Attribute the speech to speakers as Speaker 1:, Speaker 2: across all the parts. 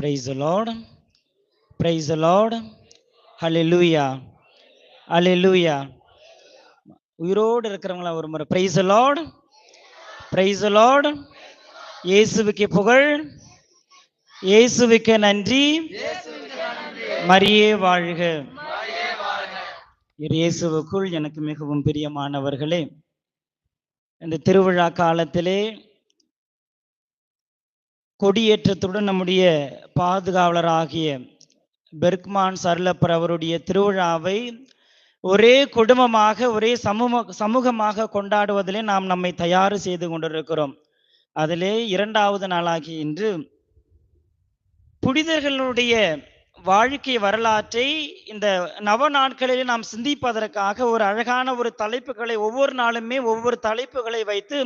Speaker 1: Praise the Lord. Praise the Lord. Hallelujah. Hallelujah. உயிரோடு இருக்கிறவங்களா ஒரு முறை praise the Lord. Praise the Lord. இயேசுவுக்கே புகழ், இயேசுவுக்கே நன்றி, மரியே வாழ்க. இயேசுவுக்குள் எனக்கு மிகவும் பிரியமானவர்களே, இந்த திருவிழா காலத்திலே கொடியேற்றத்துடன் நம்முடைய பாதுகாவலராகிய பெர்க்மான் சர்லப்பர் அவருடைய திருவிழாவை ஒரே குடும்பமாக ஒரே சமூகமாக கொண்டாடுவதிலே நாம் நம்மை தயார் செய்து கொண்டிருக்கிறோம். அதிலே இரண்டாவது நாளாகி இன்று புனிதர்களுடைய வாழ்க்கை வரலாற்றை இந்த நவ நாட்களிலே நாம் சிந்திப்பதற்காக ஒரு அழகான ஒரு தலைப்புகளை ஒவ்வொரு நாளுமே ஒவ்வொரு தலைப்புகளை வைத்து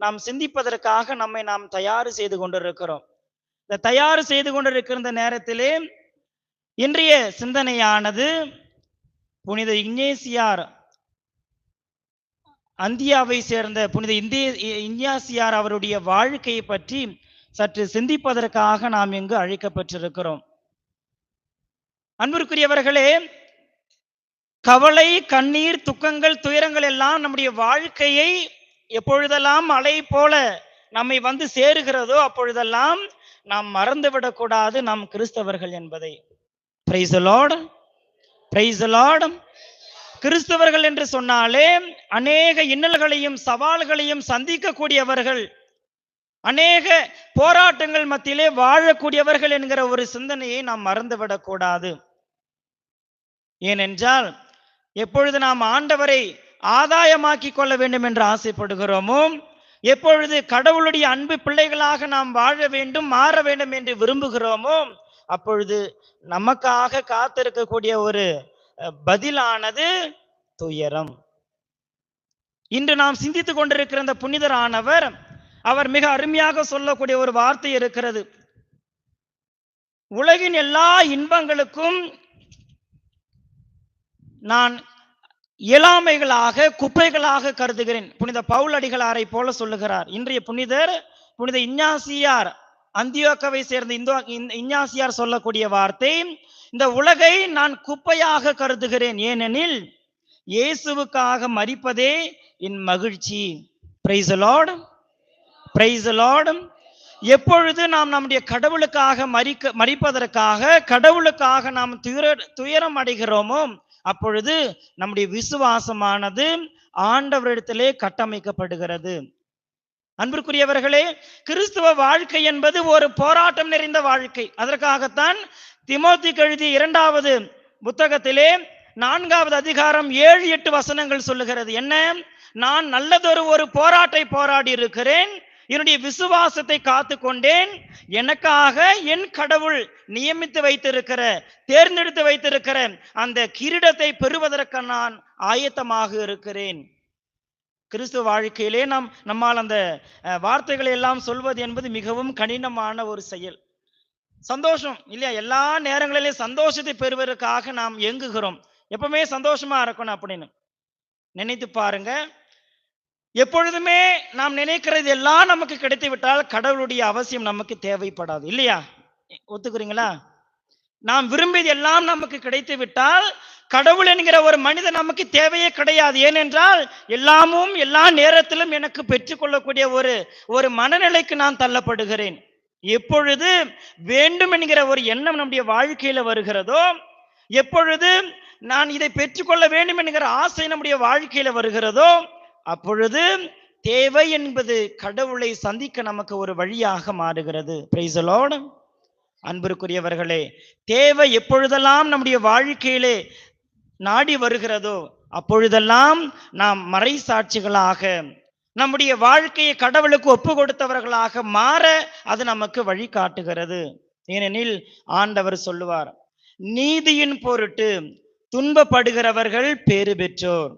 Speaker 1: நாம் சிந்திப்பதற்காக நம்மை நாம் தயார் செய்து கொண்டிருக்கிறோம். இந்த தயார் செய்து கொண்டிருக்கிற இந்த நேரத்திலே இன்றைய சிந்தனையானது புனித இக்னேசியார், அந்தியாவை சேர்ந்த புனித இக்னேசியார் அவருடைய வாழ்க்கையை பற்றி சற்று சிந்திப்பதற்காக நாம் இங்கு அழைக்கப்பட்டிருக்கிறோம். அன்பிற்குரியவர்களே, கவலை, கண்ணீர், துக்கங்கள், துயரங்கள் எல்லாம் நம்முடைய வாழ்க்கையை எப்பொழுதெல்லாம் அலை போல நம்மை வந்து சேருகிறதோ அப்பொழுதெல்லாம் நாம் மறந்துவிடக்கூடாது நாம் கிறிஸ்தவர்கள் என்பதை. Praise the Lord. Praise the Lord. கிறிஸ்தவர்கள் என்று சொன்னாலே அநேக இன்னல்களையும் சவால்களையும் சந்திக்கக்கூடியவர்கள், அநேக போராட்டங்கள் மத்தியிலே வாழக்கூடியவர்கள் என்கிற ஒரு சிந்தனையை நாம் மறந்துவிடக்கூடாது. ஏனென்றால் எப்பொழுது நாம் ஆண்டவரை ஆதாயமாக்கி கொள்ள வேண்டும் என்று ஆசைப்படுகிறோமோ, எப்பொழுது கடவுளுடைய அன்பு பிள்ளைகளாக நாம் வாழ வேண்டும், மாற வேண்டும் என்று விரும்புகிறோமோ, அப்பொழுது நமக்காக காத்திருக்கக்கூடிய ஒரு பதிலானது துயரம். இன்று நாம் சிந்தித்துக் கொண்டிருக்கிற இந்த புனிதரானவர், அவர் மிக அருமையாக சொல்லக்கூடிய ஒரு வார்த்தை இருக்கிறது. உலகின் எல்லா இன்பங்களுக்கும் நான் இயலாமைகளாக குப்பைகளாக கருதுகிறேன். புனித பவுல் அடிகளாரை போல சொல்லுகிறார். இன்றைய புனிதர் புனித இஞ்ஞாசியார், அந்தியோக்காவை சேர்ந்த இஞ்ஞாசியார் சொல்லக்கூடிய வார்த்தை, இந்த உலகை நான் குப்பையாக கருதுகிறேன், ஏனெனில் இயேசுவுக்காக மரிப்பதே என் மகிழ்ச்சி. Praise the Lord. Praise the Lord. எப்பொழுது நாம் நம்முடைய கடவுளுக்காக மரிப்பதற்காக கடவுளுக்காக நாம் துயரம் அடைகிறோமோ அப்பொழுது நம்முடைய விசுவாசமானது ஆண்டவரிடத்திலே கட்டமைக்கப்படுகிறது. அன்பிற்குரியவர்களே, கிறிஸ்துவ வாழ்க்கை என்பது ஒரு போராட்டம் நிறைந்த வாழ்க்கை. அதற்காகத்தான் தீமோத்தேயுக்கு எழுதிய 2வது புத்தகத்திலே 4வது அதிகாரம் 7-8 வசனங்கள் சொல்லுகிறது. என்ன? நான் நல்லதொரு ஒரு போராடி இருக்கிறேன், என்னுடைய விசுவாசத்தை காத்து கொண்டேன், எனக்காக என் கடவுள் நியமித்து வைத்திருக்கிற, தேர்ந்தெடுத்து வைத்திருக்கிற அந்த கிரீடத்தை பெறுவதற்கு நான் ஆயத்தமாக இருக்கிறேன். கிறிஸ்துவ வாழ்க்கையிலே நம்மால் அந்த வார்த்தைகளை எல்லாம் சொல்வது என்பது மிகவும் கடினமான ஒரு செயல். சந்தோஷம் இல்லையா? எல்லா நேரங்களிலும் சந்தோஷத்தை பெறுவதற்காக நாம் ஏங்குகிறோம். எப்பவுமே சந்தோஷமா இருக்கணும் அப்படின்னு நினைத்து பாருங்க. எப்பொழுதுமே நாம் நினைக்கிறது எல்லாம் நமக்கு கிடைத்து விட்டால் கடவுளுடைய அவசியம் நமக்கு தேவைப்படாது இல்லையா? ஒத்துக்கிறீங்களா? நாம் விரும்பியது எல்லாம் நமக்கு கிடைத்து விட்டால் கடவுள் என்கிற ஒரு மனிதன் நமக்கு தேவையே கிடையாது. ஏனென்றால் எல்லாமும் எல்லா நேரத்திலும் எனக்கு பெற்றுக்கொள்ளக்கூடிய ஒரு மனநிலைக்கு நான் தள்ளப்படுகிறேன். எப்பொழுது வேண்டும் என்கிற ஒரு எண்ணம் நம்முடைய வாழ்க்கையில வருகிறதோ, எப்பொழுது நான் இதை பெற்றுக்கொள்ள வேண்டும் என்கிற ஆசை நம்முடைய வாழ்க்கையில வருகிறதோ, அப்பொழுது தேவை என்பது கடவுளை சந்திக்க நமக்கு ஒரு வழியாக மாறுகிறது. Praise the Lord. அன்பிற்குரியவர்களே, தேவை எப்பொழுதெல்லாம் நம்முடைய வாழ்க்கையிலே நாடி வருகிறதோ அப்பொழுதெல்லாம் நாம் மறைசாட்சிகளாக நம்முடைய வாழ்க்கையை கடவுளுக்கு ஒப்பு கொடுத்தவர்களாக மாற அது நமக்கு வழி காட்டுகிறது. ஏனெனில் ஆண்டவர் சொல்லுவார், நீதியின் பொருட்டு துன்பப்படுகிறவர்கள் பேறு பெற்றோர்.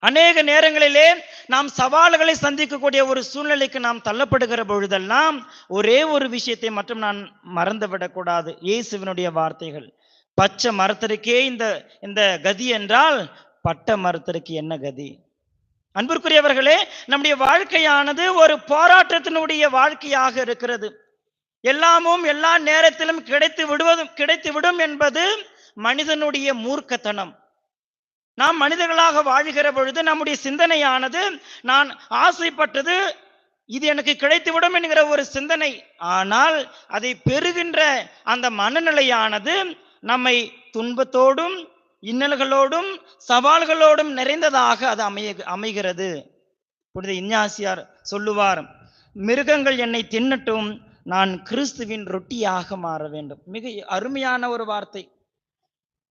Speaker 1: அநேக நேரங்களிலே நாம் சவால்களை சந்திக்கக்கூடிய ஒரு சூழ்நிலைக்கு நாம் தள்ளப்படுகிற பொழுதெல்லாம் ஒரே ஒரு விஷயத்தை மட்டும் நான் மறந்துவிடக்கூடாது. இயேசுவினுடைய வார்த்தைகள், பச்சை மரத்திற்கே இந்த கதி என்றால் பட்ட மரத்திற்கு என்ன கதி? அன்பிற்குரியவர்களே, நம்முடைய வாழ்க்கையானது ஒரு போராட்டத்தினுடைய வாழ்க்கையாக இருக்கிறது. எல்லாமும் எல்லா நேரத்திலும் கிடைத்து விடும் என்பது மனிதனுடைய மூர்க்கத்தனம். நாம் மனிதர்களாக வாழ்கிற பொழுது நம்முடைய சிந்தனையானது நான் ஆசைப்பட்டது இது எனக்கு கிடைத்துவிடும் என்கிற ஒரு சிந்தனை. ஆனால் அதை பெறுகின்ற அந்த மனநிலையானது நம்மை துன்பத்தோடும் இன்னல்களோடும் சவால்களோடும் நிறைந்ததாக அது அமைகிறது. புனித இஞ்ஞாசியார் சொல்லுவார், மிருகங்கள் என்னை தின்னட்டும், நான் கிறிஸ்துவின் ரொட்டியாக மாற வேண்டும். மிக அருமையான ஒரு வார்த்தை.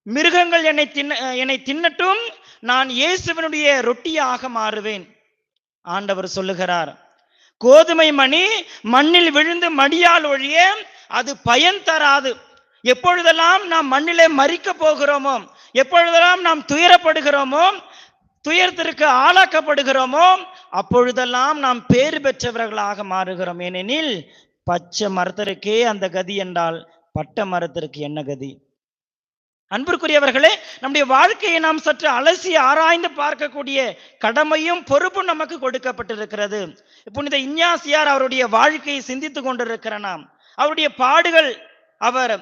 Speaker 1: மிருகங்கள் என்னை தின்னட்டும், நான் இயேசுவினுடைய ரொட்டியாக மாறுவேன். ஆண்டவர் சொல்லுகிறார், கோதுமை மணி மண்ணில் விழுந்து மடியால் ஒழிய அது பயன் தராது. எப்பொழுதெல்லாம் நாம் மண்ணிலே மரிக்க போகிறோமோ, எப்பொழுதெல்லாம் நாம் துயரப்படுகிறோமோ, துயரத்திற்கு ஆளாக்கப்படுகிறோமோ, அப்பொழுதெல்லாம் நாம் பேறு பெற்றவர்களாக மாறுகிறோம். ஏனெனில் பச்சை மரத்திற்கே அந்த கதி என்றால் பட்ட மரத்திற்கு என்ன கதி? அன்பிற்குரியவர்களே, நம்முடைய வாழ்க்கையை நாம் சற்று அலசி ஆராய்ந்து பார்க்கக்கூடிய கடமையும் பொறுப்பும் நமக்கு கொடுக்கப்பட்டிருக்கிறது. புனித இஞ்ஞாசியார் அவருடைய வாழ்க்கையை சிந்தித்துக் கொண்டிருக்கிற நாம், அவருடைய பாடுகள், அவர்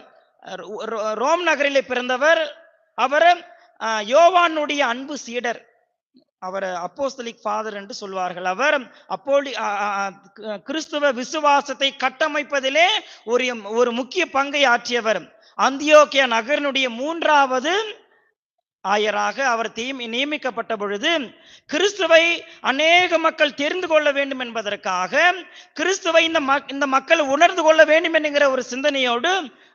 Speaker 1: ரோம் நகரிலே பிறந்தவர், அவர் யோவானுடைய அன்பு சீடர், அவர் அப்போஸ்தலிக் ஃபாதர் என்று சொல்வார்கள். அவர் கிறிஸ்துவ விசுவாசத்தை கட்டமைப்பதிலே ஒரு முக்கிய பங்கை ஆற்றியவர். அந்தியோக்கியா நகரினுடைய 3வது ஆயராக அவர் நியமிக்கப்பட்ட பொழுது கிறிஸ்துவை அநேக மக்கள் தெரிந்து கொள்ள வேண்டும் என்பதற்காக, கிறிஸ்துவை இந்த மக்கள் உணர்ந்து கொள்ள வேண்டும் என்கிற ஒரு சிந்தனையோடு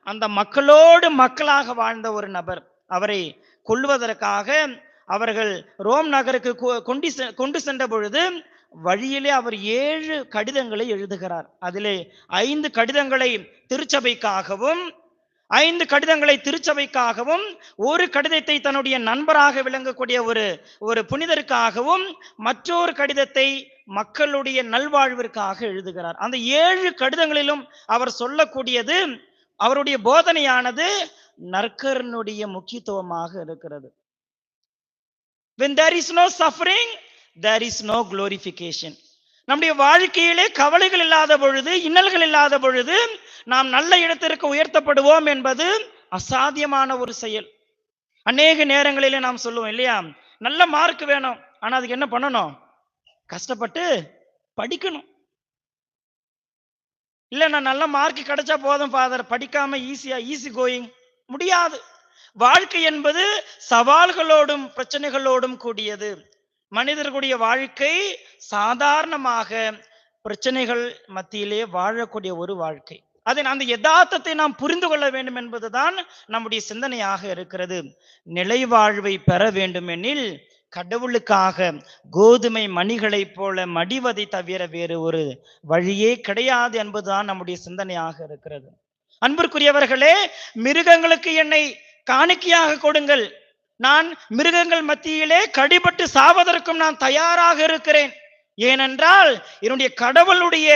Speaker 1: அந்த மக்களோடு மக்களாக வாழ்ந்த ஒரு நபர். அவரை கொல்வதற்காக அவர்கள் ரோம் நகருக்கு கொண்டு சென்ற பொழுது வழியிலே அவர் 7 கடிதங்களை எழுதுகிறார். அதிலே 5 கடிதங்களை திருச்சபைக்காகவும், 5 கடிதங்களை திருச்சபைக்காகவும், ஒரு கடிதத்தை தன்னுடைய நண்பராக விளங்கக்கூடிய ஒரு புனிதருக்காகவும், மற்றொரு கடிதத்தை மக்களுடைய நல்வாழ்விற்காக எழுதுகிறார். அந்த 7 கடிதங்களிலும் அவர் சொல்லக்கூடியது, அவருடைய போதனையானது நற்கருணையுடைய முக்கியத்துவமாக இருக்கிறது. When there is no suffering, there is no glorification. நம்முடைய வாழ்க்கையிலே கவலைகள் இல்லாத பொழுது, இன்னல்கள் இல்லாத பொழுது நாம் நல்ல இடத்திற்கு உயர்த்தப்படுவோம் என்பது அசாத்தியமான ஒரு செயல். அநேக நேரங்களிலே நாம் சொல்லுவோம் இல்லையா, நல்ல மார்க் வேணும், ஆனா அதுக்கு என்ன பண்ணணும்? கஷ்டப்பட்டு படிக்கணும். இல்ல, நான் நல்ல மார்க் கிடைச்சா போதும் ஃபாதர், படிக்காம ஈஸி கோயிங் முடியாது. வாழ்க்கை என்பது சவால்களோடும் பிரச்சனைகளோடும் கூடியது. மனிதர்களுடைய வாழ்க்கை சாதாரணமாக பிரச்சனைகள் மத்தியிலே வாழக்கூடிய ஒரு வாழ்க்கை. அந்த யதார்த்தத்தை நாம் புரிந்து கொள்ள வேண்டும் என்பதுதான் நம்முடைய சிந்தனையாக இருக்கிறது. நிலை வாழ்வை பெற வேண்டும் எனில் கடவுளுக்காக கோதுமை மணிகளை போல மடிவதை தவிர வேறு ஒரு வழியே கிடையாது என்பதுதான் நம்முடைய சிந்தனையாக இருக்கிறது. அன்பிற்குரியவர்களே, மிருகங்களுக்கு என்னை காணிக்கையாக கொடுங்கள், நான் மிருகங்கள் மத்தியிலே கடிபட்டு சாவதற்கும் நான் தயாராக இருக்கிறேன். ஏனென்றால் என்னுடைய கடவுளுடைய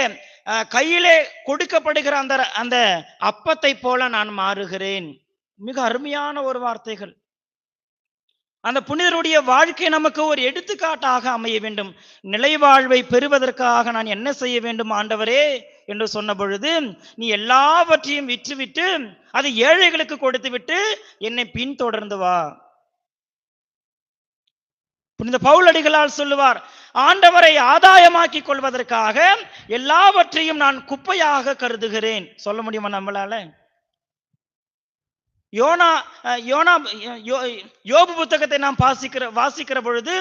Speaker 1: கையிலே கொடுக்கப்படுகிற அந்த அப்பத்தை போல நான் மாறுகிறேன். மிக அருமையான ஒரு வார்த்தைகள். அந்த புனிதருடைய வாழ்க்கை நமக்கு ஒரு எடுத்துக்காட்டாக அமைய வேண்டும். நிலை வாழ்வை பெறுவதற்காக நான் என்ன செய்ய வேண்டும் ஆண்டவரே என்று சொன்ன பொழுது, நீ எல்லாவற்றையும் விற்றுவிட்டு அது ஏழைகளுக்கு கொடுத்து விட்டு என்னை பின்தொடர்ந்து வா. புனித பவுலடிகளால் சொல்லுவார், ஆண்டவரை ஆதாயமாக்கி கொள்வதற்காக எல்லாவற்றையும் நான் குப்பையாக கருதுகிறேன். சொல்ல முடியுமா நம்மளால? யோபு புத்தகத்தை நாம் வாசிக்கிற பொழுது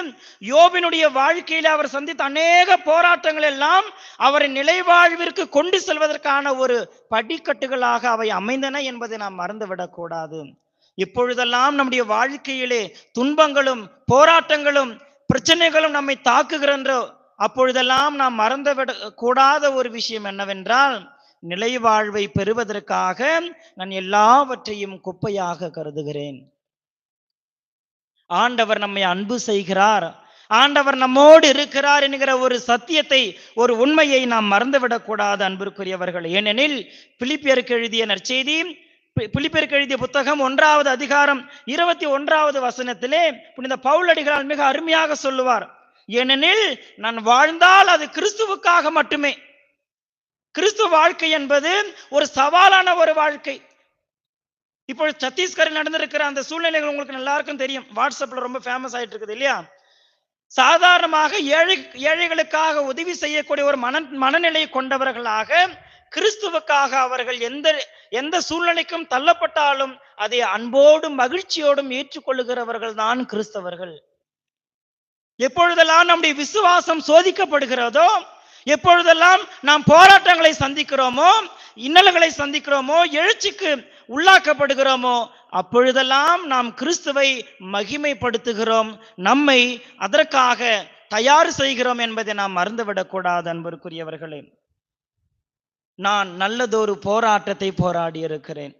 Speaker 1: யோபினுடைய வாழ்க்கையில அவர் சந்தித்த அநேக போராட்டங்கள் எல்லாம் அவரை நிலைவாழ்விற்கு கொண்டு செல்வதற்கான ஒரு படிக்கட்டுகளாக அவை அமைந்தன என்பதை நாம் மறந்துவிடக் கூடாது. இப்பொழுதெல்லாம் நம்முடைய வாழ்க்கையிலே துன்பங்களும் போராட்டங்களும் பிரச்சனைகளும் நம்மை தாக்குகிறன்றோ, அப்பொழுதெல்லாம் நாம் மறந்துவிட கூடாத ஒரு விஷயம் என்னவென்றால், நிலை வாழ்வை பெறுவதற்காக நான் எல்லாவற்றையும் குப்பையாக கருதுகிறேன். ஆண்டவர் நம்மை அன்பு செய்கிறார், ஆண்டவர் நம்மோடு இருக்கிறார் என்கிற ஒரு சத்தியத்தை, ஒரு உண்மையை நாம் மறந்துவிடக் கூடாது அன்பிற்குரியவர்கள். ஏனெனில் பிலிப்பியருக்கு எழுதிய நற்செய்தி, பிலிப்பியருக்கு எழுதிய புத்தகம் 1வது அதிகாரம் 21வது வசனத்திலே புனித பவுலடிகளால் மிக அருமையாக சொல்லுவார், ஏனெனில் நான் வாழ்ந்தால் அது கிறிஸ்துவுக்காக மட்டுமே. கிறிஸ்துவ வாழ்க்கை என்பது ஒரு சவாலான ஒரு வாழ்க்கை. இப்போ சத்தீஸ்கரில் நடந்திருக்கிற அந்த சூழ்நிலைகள் உங்களுக்கு எல்லாருக்கும் தெரியும். வாட்ஸ்அப்ல ரொம்ப ஃபேமஸ் ஆயிட்டு இருக்குது இல்லையா? சாதாரணமாக ஏழைகளுக்காக உதவி செய்யக்கூடிய ஒரு மனநிலை கொண்டவர்களாக, கிறிஸ்துவுக்காக அவர்கள் எந்த எந்த சூழ்நிலைக்கும் தள்ளப்பட்டாலும் அதை அன்போடும் மகிழ்ச்சியோடும் ஏற்றுக்கொள்ளுகிறவர்கள் தான் கிறிஸ்தவர்கள். எப்பொழுதெல்லாம் நம்முடைய விசுவாசம் சோதிக்கப்படுகிறதோ, எப்பொழுதெல்லாம் நாம் போராட்டங்களை சந்திக்கிறோமோ, இன்னல்களை சந்திக்கிறோமோ, எழுச்சிக்கு உள்ளாக்கப்படுகிறோமோ, அப்பொழுதெல்லாம் நாம் கிறிஸ்துவை மகிமைப்படுத்துகிறோம், நம்மை அதற்காக தயார் செய்கிறோம் என்பதை நாம் மறந்துவிடக்கூடாது. அன்பிற்குரியவர்களே, நான் நல்லதொரு போராட்டத்தை போராடி இருக்கிறேன்.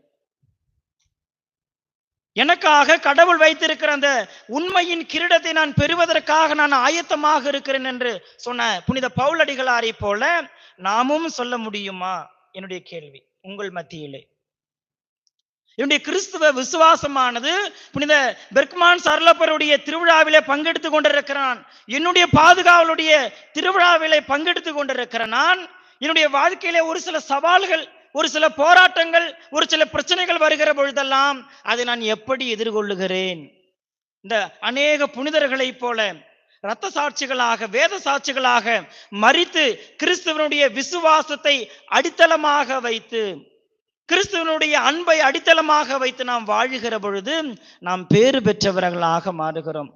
Speaker 1: எனக்காக கடவுள் வைத்திருக்கிற அந்த உண்மையின் கிரீடத்தை நான் பெறுவதற்காக நான் ஆயத்தமாக இருக்கிறேன் என்று சொன்ன புனித பவுலடிகளாரை போல நாமும் சொல்ல முடியுமா? என்னுடைய கேள்வி உங்கள் மத்தியிலே. என்னுடைய கிறிஸ்துவ விசுவாசமானது புனித பெர்க்மான் சர்லப்பருடைய திருவிழாவிலே பங்கெடுத்து கொண்டிருக்கிறான். என்னுடைய பாதுகாவலுடைய திருவிழாவிலே பங்கெடுத்து கொண்டிருக்கிற நான், என்னுடைய வாழ்க்கையிலே ஒரு சில சவால்கள், ஒரு சில போராட்டங்கள், ஒரு சில பிரச்சனைகள் வருகிற பொழுதெல்லாம் அதை நான் எப்படி எதிர்கொள்ளுகிறேன்? இந்த அநேக புனிதர்களை போல இரத்த சாட்சிகளாக, வேத சாட்சிகளாக மரித்து கிறிஸ்துவனுடைய விசுவாசத்தை அடித்தளமாக வைத்து, கிறிஸ்துவனுடைய அன்பை அடித்தளமாக வைத்து நாம் வாழுகிற பொழுது நாம் பேறு பெற்றவர்களாக மாறுகிறோம்.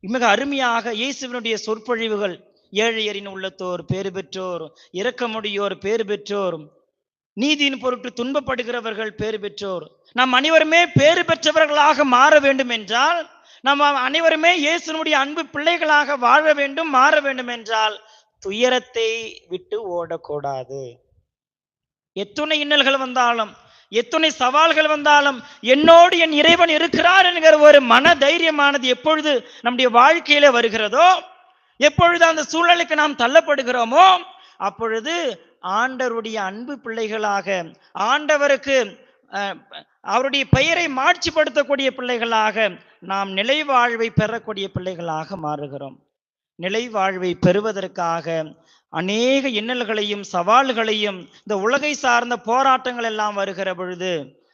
Speaker 1: மிக அருமையாக இயேசுவினுடைய சொற்பொழிவுகள், ஏழையரின் உள்ளத்தோர் பேறு பெற்றோர், இரக்கமுடையோர் பேறு பெற்றோர், நீதியின் பொருட்டு துன்பப்படுகிறவர்கள் பேறு பெற்றோர். நாம் அனைவருமே பேறு பெற்றவர்களாக மாற வேண்டும் என்றால், நாம் அனைவருமே இயேசுனுடைய அன்பு பிள்ளைகளாக வாழ வேண்டும், மாற வேண்டும் என்றால் துயரத்தை விட்டு ஓடக்கூடாது. எத்துணை இன்னல்கள் வந்தாலும், எத்துணை சவால்கள் வந்தாலும் என்னோடு என் இறைவன் இருக்கிறார் என்கிற ஒரு மன தைரியமானது எப்பொழுது நம்முடைய வாழ்க்கையில வருகிறதோ, எப்பொழுது அந்த சூழ்நிலைக்கு நாம் தள்ளப்படுகிறோமோ, அப்பொழுது ஆண்டவருடைய அன்பு பிள்ளைகளாக, ஆண்டவருக்கு அவருடைய பெயரை மாட்சிப்படுத்தக்கூடிய பிள்ளைகளாக, நாம் நிலை வாழ்வை பெறக்கூடிய பிள்ளைகளாக மாறுகிறோம். நிலை வாழ்வை பெறுவதற்காக அநேக இன்னல்களையும் சவால்களையும், இந்த உலகை சார்ந்த போராட்டங்கள் எல்லாம் வருகிற பொழுது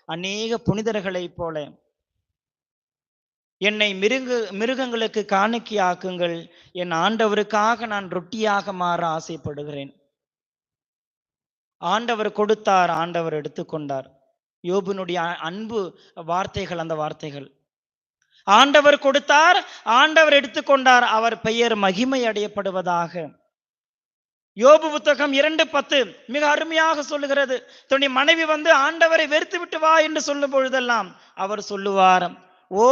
Speaker 1: அநேக புனிதர்களைப் போல என்னை மிருகங்களுக்கு காணிக்கையாக்குங்கள், என் ஆண்டவருக்காக நான் ரொட்டியாக மாற ஆசைப்படுகிறேன். ஆண்டவர் கொடுத்தார், ஆண்டவர் எடுத்துக்கொண்டார். யோபுனுடைய அன்பு வார்த்தைகள் அந்த வார்த்தைகள். ஆண்டவர் கொடுத்தார், ஆண்டவர் எடுத்துக்கொண்டார், அவர் பெயர் மகிமை அடையப்படுவதாக. யோபு புத்தகம் 2:10 மிக அருமையாக சொல்லுகிறது. தன்னுடைய மனைவி ஆண்டவரை வெறுத்து விட்டு வா என்று சொல்லும் பொழுதெல்லாம் அவர் சொல்லுவார், ஓ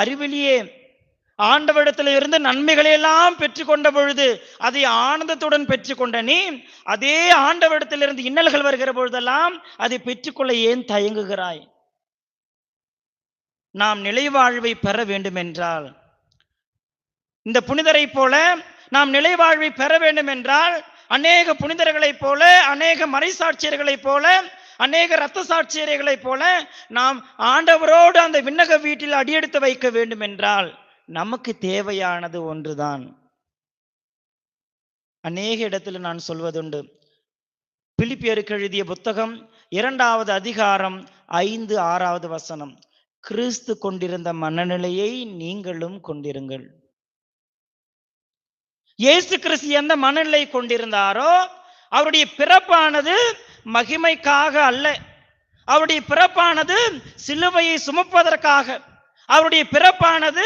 Speaker 1: அறிவிலியே, ஆண்டவரிடத்தில் இருந்து நன்மைகளை எல்லாம் பெற்றுக்கொண்ட பொழுது அதை ஆனந்தத்துடன் பெற்றுக்கொண்ட நீ, அதே ஆண்டவரிடத்தில் இருந்து இன்னல்கள் வருகிற பொழுதெல்லாம் அதை பெற்றுக்கொள்ள ஏன் தயங்குகிறாய்? நாம் நிலை வாழ்வை பெற வேண்டும் என்றால், இந்த புனிதரை போல நாம் நிலை வாழ்வை பெற வேண்டும் என்றால், அநேக புனிதர்களைப் போல, அநேக மறைசாட்சியர்களைப் போல, அநேக இரத்த சாட்சியர்களைப் போல நாம் ஆண்டவரோடு அந்த விண்ணக வீட்டில் அடியெடுத்து வைக்க வேண்டும் என்றால் நமக்கு தேவையானது ஒன்றுதான். அநேக இடத்தில் நான் சொல்வதுண்டு. பிலிப்பியருக்கு எழுதிய புத்தகம் 2வது அதிகாரம் 5-6வது வசனம், கிறிஸ்து கொண்டிருந்த மனநிலையை நீங்களும் கொண்டிருங்கள். இயேசு கிறிஸ்து எந்த மனநிலை கொண்டிருந்தாரோ, அவருடைய பிறப்பானது மகிமைக்காக அல்ல, அவருடைய பிறப்பானது சிலுவையை சுமப்பதற்காக, அவருடைய பிறப்பானது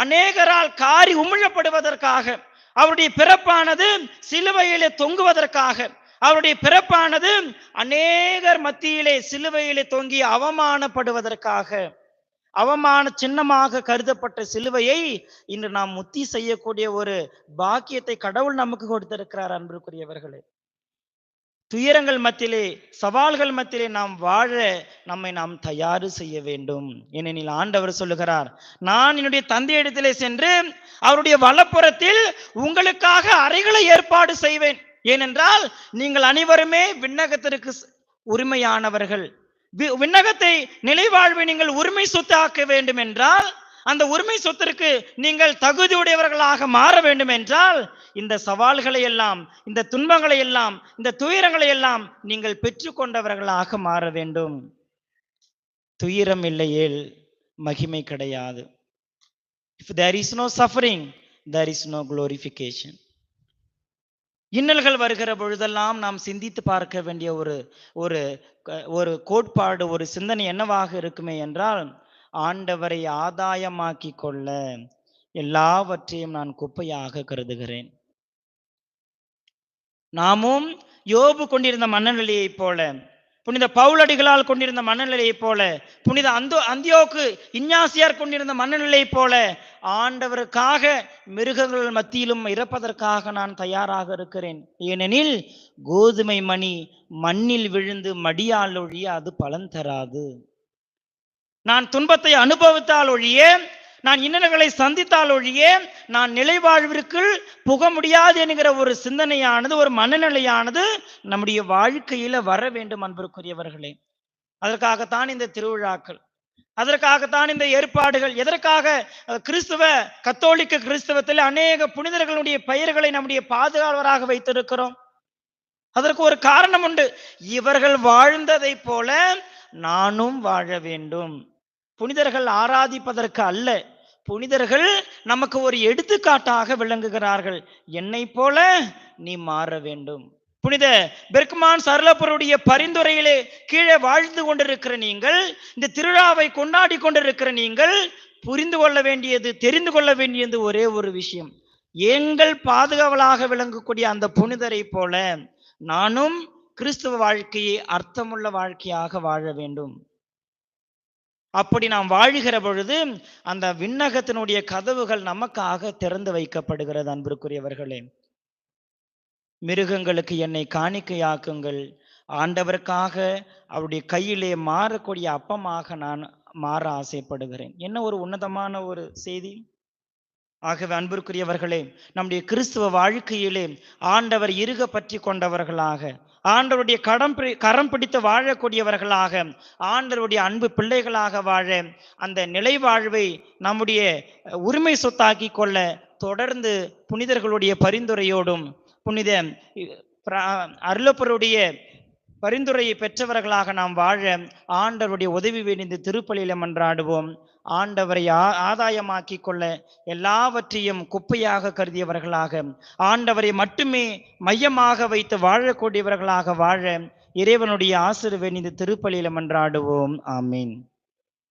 Speaker 1: அநேகரால் காரி உமிழப்படுவதற்காக, அவருடைய பிறப்பானது சிலுவையிலே தொங்குவதற்காக, அவருடைய பிறப்பானது அநேகர் மத்தியிலே சிலுவையிலே தொங்கி அவமானப்படுவதற்காக, அவமான சின்னமாக கருதப்பட்ட சிலுவையை இன்று நாம் முத்தி செய்யக்கூடிய ஒரு பாக்கியத்தை கடவுள் நமக்கு கொடுத்திருக்கிறார். அன்பிற்குரியவர்களே, துயரங்கள் மத்தியிலே, சவால்கள் மத்தியிலே நாம் வாழ நம்மை நாம் தயார் செய்ய வேண்டும். ஏனெனில் ஆண்டவர் சொல்லுகிறார், நான் என்னுடைய தந்தையிடத்திலே சென்று அவருடைய வலப்புறத்தில் உங்களுக்காக அறைகளை ஏற்பாடு செய்வேன். ஏனென்றால் நீங்கள் அனைவருமே விண்ணகத்திற்கு உரிமையானவர்கள். விண்ணகத்தை, நிலைவாழ்வை நீங்கள் உரிமை சொத்தாக்க வேண்டும் என்றால் அந்த உரிமை சொத்திற்கு நீங்கள் தகுதியுடையவர்களாக மாற வேண்டும் என்றால் இந்த சவால்களை எல்லாம், இந்த துன்பங்களை எல்லாம், இந்த துயரங்களை எல்லாம் நீங்கள் பெற்றுக்கொண்டவர்களாக மாற வேண்டும். துயரம் இல்லையேல் மகிமை கிடையாது. If there is no suffering, there is no glorification. இன்னல்கள் வருகிற பொழுதெல்லாம் நாம் சிந்தித்து பார்க்க வேண்டிய ஒரு ஒரு ஒரு கோட்பாடு, ஒரு சிந்தனை என்னவாக இருக்குமே என்றால், ஆண்டவரை ஆதாயமாக்கி கொள்ள எல்லாவற்றையும் நான் குப்பையாக கருதுகிறேன். நாமும் யோபு கொண்டிருந்த மனநிலையைப் போல, புனித பவுலடிகளால் கொண்டிருந்த மனநிலையைப் போல, புனித அந்தியோக்கு இஞ்ஞாசியார் கொண்டிருந்த மனநிலையைப் போல, ஆண்டவருக்காக மிருகங்கள் மத்தியிலும் இறப்பதற்காக நான் தயாராக இருக்கிறேன். ஏனெனில் கோதுமை மணி மண்ணில் விழுந்து மடியால் ஒழிய அது பலன் தராது. நான் துன்பத்தை அனுபவித்தால் ஒழிய, நான் இன்னல்களை சந்தித்தால் ஒழிய, நான் நிலை வாழ்விற்குள் புக முடியாது என்கிற ஒரு சிந்தனையானது, ஒரு மனநிலையானது நம்முடைய வாழ்க்கையில வர வேண்டும் அன்பிற்குரியவர்களே. அதற்காகத்தான் இந்த திருவிழாக்கள், அதற்காகத்தான் இந்த ஏற்பாடுகள். எதற்காக? கத்தோலிக்க கிறிஸ்தவத்தில் அநேக புனிதர்களுடைய பெயர்களை நம்முடைய பாதுகாவலராக வைத்திருக்கிறோம். அதற்கு ஒரு காரணம் உண்டு. இவர்கள் வாழ்ந்ததை போல நானும் வாழ வேண்டும். புனிதர்கள் ஆராதிப்பதற்கு அல்ல, புனிதர்கள் நமக்கு ஒரு எடுத்துக்காட்டாக விளங்குகிறார்கள். என்னை போல நீ மாற வேண்டும். புனித பெர்க்மான் சர்லப்பருடைய பரிந்துரையிலே கீழே வாழ்ந்து கொண்டிருக்கிற நீங்கள், இந்த திருவிழாவை கொண்டாடி கொண்டிருக்கிற நீங்கள் புரிந்து கொள்ள வேண்டியது, தெரிந்து கொள்ள வேண்டியது ஒரே ஒரு விஷயம். எங்கள் பாதுகாவலாக விளங்கக்கூடிய அந்த புனிதரை போல நானும் கிறிஸ்துவ வாழ்க்கையை அர்த்தமுள்ள வாழ்க்கையாக வாழ வேண்டும். அப்படி நாம் வாழுகிற பொழுது அந்த விண்ணகத்தினுடைய கதவுகள் நமக்காக திறந்து வைக்கப்படுகிறது. அன்பிற்குரியவர்களே, மிருகங்களுக்கு என்னை காணிக்கையாக்குங்கள், ஆண்டவருக்காக அவருடைய கையிலே மாறக்கூடிய அப்பமாக நான் மாற ஆசைப்படுகிறேன். என்ன ஒரு உன்னதமான ஒரு செய்தி! ஆகவே அன்பிற்குரியவர்களே, நம்முடைய கிறிஸ்துவ வாழ்க்கையிலே ஆண்டவர் இறுக பற்றி கொண்டவர்களாக, ஆண்டவருடைய கரம் பிடித்து வாழக்கூடியவர்களாக, ஆண்டவருடைய அன்பு பிள்ளைகளாக வாழ, அந்த நிலை வாழ்வை நம்முடைய உரிமை சொத்தாக்கி கொள்ள தொடர்ந்து புனிதர்களுடைய பரிந்துரையோடும் புனித அருளப்பருடைய பரிந்துரையை பெற்றவர்களாக நாம் வாழ ஆண்டவருடைய உதவி வேண்டிய திருப்பலியில மன்றாடுவோம். ஆண்டவரை ஆதாயமாக்கி கொள்ள எல்லாவற்றையும் குப்பையாக கருதியவர்களாக, ஆண்டவரை மட்டுமே மையமாக வைத்து வாழக்கூடியவர்களாக வாழ இறைவனுடைய ஆசீர்வாதம் இந்த திருப்பலியில மன்றாடுவோம். ஆமீன்.